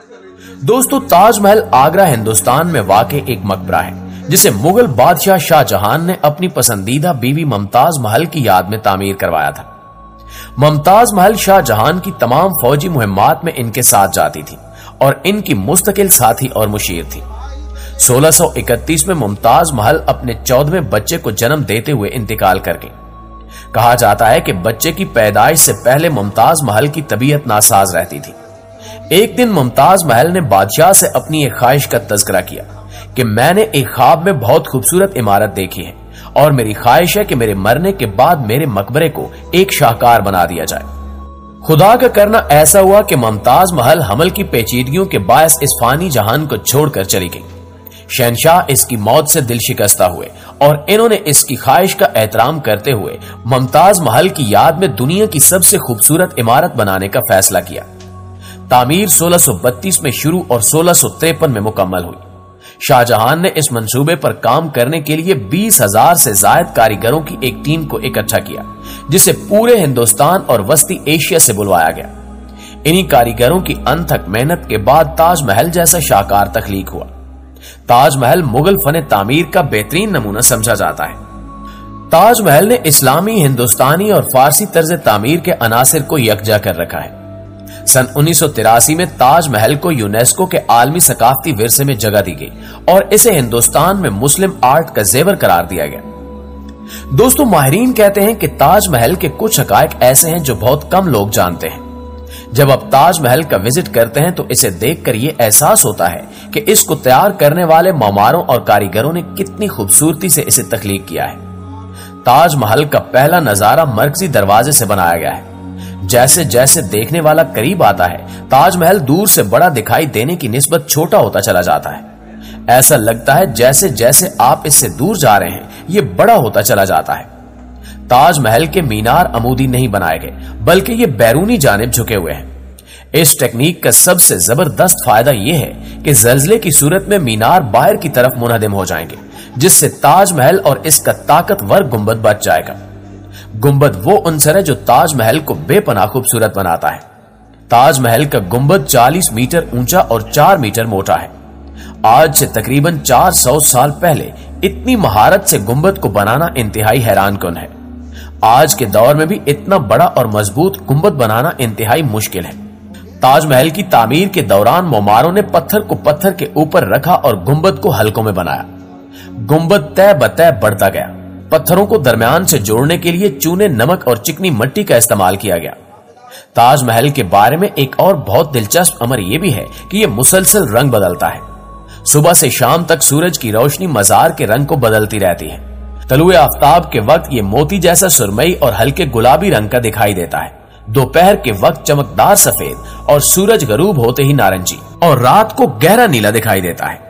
दोस्तों, ताजमहल आगरा हिंदुस्तान में वाक़ एक मकबरा है जिसे मुगल बादशाह शाहजहां ने अपनी पसंदीदा बीवी मुमताज महल की याद में तामीर करवाया था। मुमताज महल शाहजहां की तमाम फौजी मुहिम्मात में इनके साथ जाती थी और इनकी मुस्तकिल साथी और मुशीर थी। 1631 में मुमताज महल अपने 14वें बच्चे को जन्म देते हुए इंतकाल कर गई। कहा जाता है कि बच्चे की पैदाइश से पहले मुमताज महल की तबीयत नासाज रहती थी। एक दिन मुमताज महल ने बादशाह से अपनी एक ख्वाहिश का तज़किरा किया कि मैंने एक ख्वाब में बहुत खूबसूरत इमारत देखी है और मेरी ख्वाहिश है कि मेरे मरने के बाद मेरे मकबरे को एक शाहकार बना दिया जाए। खुदा का करना ऐसा हुआ कि मुमताज महल हमल की पेचीदगियों के बायस इस फानी जहान को छोड़कर चली गई। शहनशाह इसकी मौत से दिल शिकस्ता हुए और इन्होंने इसकी ख्वाहिश का एहतराम करते हुए मुमताज महल की याद में दुनिया की सबसे खूबसूरत इमारत बनाने का फैसला किया। तामीर 1632 में शुरू और 1653 में मुकम्मल हुई। शाहजहां ने इस मंसूबे पर काम करने के लिए 20,000 से ज्यादा कारीगरों की एक टीम को इकट्ठा किया, जिसे पूरे हिंदुस्तान और वस्ती एशिया से बुलवाया गया। इन्हीं कारीगरों की अनथक मेहनत के बाद ताजमहल जैसा शाहकार तख्लीक हुआ। ताजमहल मुगल फन तामीर का बेहतरीन नमूना समझा जाता है। ताजमहल ने इस्लामी, हिंदुस्तानी और फारसी तर्ज तामीर के अनासिर को यकजा कर रखा है। सन 1983 में ताजमहल को यूनेस्को के आलमी सकाफती विरसे में जगह दी गई और इसे हिंदुस्तान में मुस्लिम आर्ट का जेवर करार दिया गया। दोस्तों, माहिरीन कहते हैं कि ताजमहल के कुछ हकायक ऐसे हैं जो बहुत कम लोग जानते हैं। जब आप ताजमहल का विजिट करते हैं तो इसे देखकर यह एहसास होता है कि इसको तैयार करने वाले मामारों और कारीगरों ने कितनी खूबसूरती से इसे तख्लीक किया है। ताजमहल का पहला नजारा मरकजी दरवाजे से बनाया गया है। जैसे जैसे देखने वाला करीब आता है, ताजमहल दूर से बड़ा दिखाई देने की निस्बत छोटा होता चला जाता है। ऐसा लगता है जैसे जैसे आप इससे दूर जा रहे हैं, ये बड़ा होता चला जाता है। ताजमहल के मीनार अमूदी नहीं बनाए गए, बल्कि ये बैरूनी जानिब झुके हुए हैं। इस टेक्निक का सबसे जबरदस्त फायदा यह है कि जल्जले की सूरत में मीनार बाहर की तरफ मुनहदिम हो जाएंगे, जिससे ताजमहल और इसका ताकतवर गुंबद बच जाएगा। गुंबद वो उनसर है जो ताजमहल को बेपनाह खूबसूरत बनाता है। ताजमहल का गुंबद 40 मीटर ऊंचा और 4 मीटर मोटा है। आज से तकरीबन 400 साल पहले इतनी महारत से गुंबद को बनाना इंतहाई हैरानकुन है। आज के दौर में भी इतना बड़ा और मजबूत गुंबद बनाना इंतहाई मुश्किल है। ताजमहल की तामीर के दौरान मोमारों ने पत्थर को पत्थर के ऊपर रखा और गुंबद को हल्कों में बनाया। गुंबद तय बतय बढ़ता गया। पत्थरों को दरमियान से जोड़ने के लिए चूने, नमक और चिकनी मट्टी का इस्तेमाल किया गया। ताजमहल के बारे में एक और बहुत दिलचस्प अमर यह भी है कि यह मुसलसल रंग बदलता है। सुबह से शाम तक सूरज की रोशनी मजार के रंग को बदलती रहती है। तलुए आफ्ताब के वक्त ये मोती जैसा सुरमई और हल्के गुलाबी रंग का दिखाई देता है। दोपहर के वक्त चमकदार सफेद और सूरज गरूब होते ही नारंगी और रात को गहरा नीला दिखाई देता है।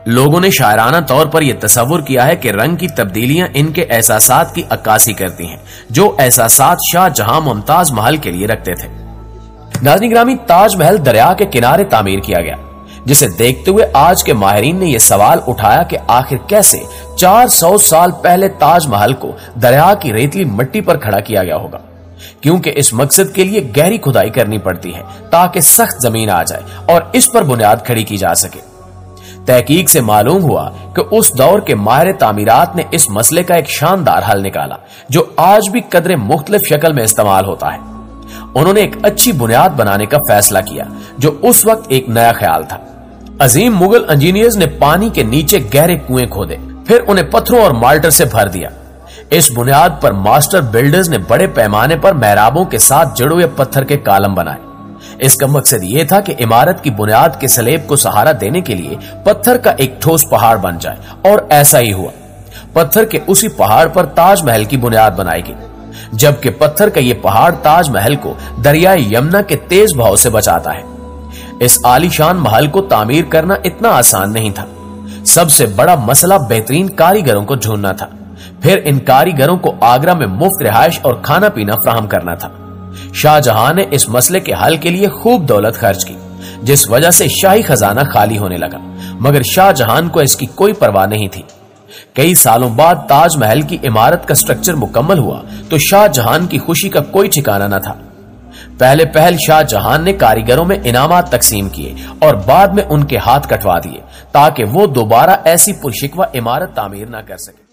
लोगों ने शायराना तौर पर यह तस्वुर किया है कि रंग की तब्दीलियां इनके एहसासात की अक्कासी करती हैं, जो एहसासात शाहजहां मुमताज महल के लिए रखते थे। नाज़रीन गिरामी, ताजमहल दरिया के किनारे तामीर किया गया, जिसे देखते हुए आज के माहिरीन ने यह सवाल उठाया कि आखिर कैसे 400 साल पहले ताजमहल को दरिया की रेतली मिट्टी पर खड़ा किया गया होगा, क्योंकि इस मकसद के लिए गहरी खुदाई करनी पड़ती है ताकि सख्त जमीन आ जाए और इस पर बुनियाद खड़ी की जा सके। तहकीक से मालूम हुआ कि उस दौर के माहिर तामीरात ने इस मसले का एक शानदार हल निकाला, जो आज भी कदरे मुख्तलिफ शक्ल में इस्तेमाल होता है। उन्होंने एक अच्छी बुनियाद बनाने का फैसला किया, जो उस वक्त एक नया ख्याल था। अजीम मुगल इंजीनियर्स ने पानी के नीचे गहरे कुएं खोदे, फिर उन्हें पत्थरों और माल्टर से भर दिया। इस बुनियाद पर मास्टर बिल्डर्स ने बड़े पैमाने पर मेहराबों के साथ जड़े हुए पत्थर के कालम बनाए। इसका मकसद यह था कि इमारत की बुनियाद के सलेब को सहारा देने के लिए पत्थर का एक ठोस पहाड़ बन जाए, और ऐसा ही हुआ। पत्थर के उसी पहाड़ पर ताजमहल की बुनियाद बनाई गई, जबकि पत्थर का यह पहाड़ ताजमहल को दरियाए यमुना के तेज बहाव से बचाता है। इस आलीशान महल को तामीर करना इतना आसान नहीं था। सबसे बड़ा मसला बेहतरीन कारीगरों को ढूंढना था, फिर इन कारीगरों को आगरा में मुफ्त रिहाइश और खाना पीना फराहम करना था। शाहजहां ने इस मसले के हल के लिए खूब दौलत खर्च की, जिस वजह से शाही खजाना खाली होने लगा, मगर शाहजहां को इसकी कोई परवाह नहीं थी। कई सालों बाद ताजमहल की इमारत का स्ट्रक्चर मुकम्मल हुआ तो शाहजहां की खुशी का कोई ठिकाना न था। पहले पहल शाहजहां ने कारीगरों में इनामात तकसीम किए और बाद में उनके हाथ कटवा दिए ताकि वो दोबारा ऐसी पुरशिकवा इमारत तामीर ना कर सके।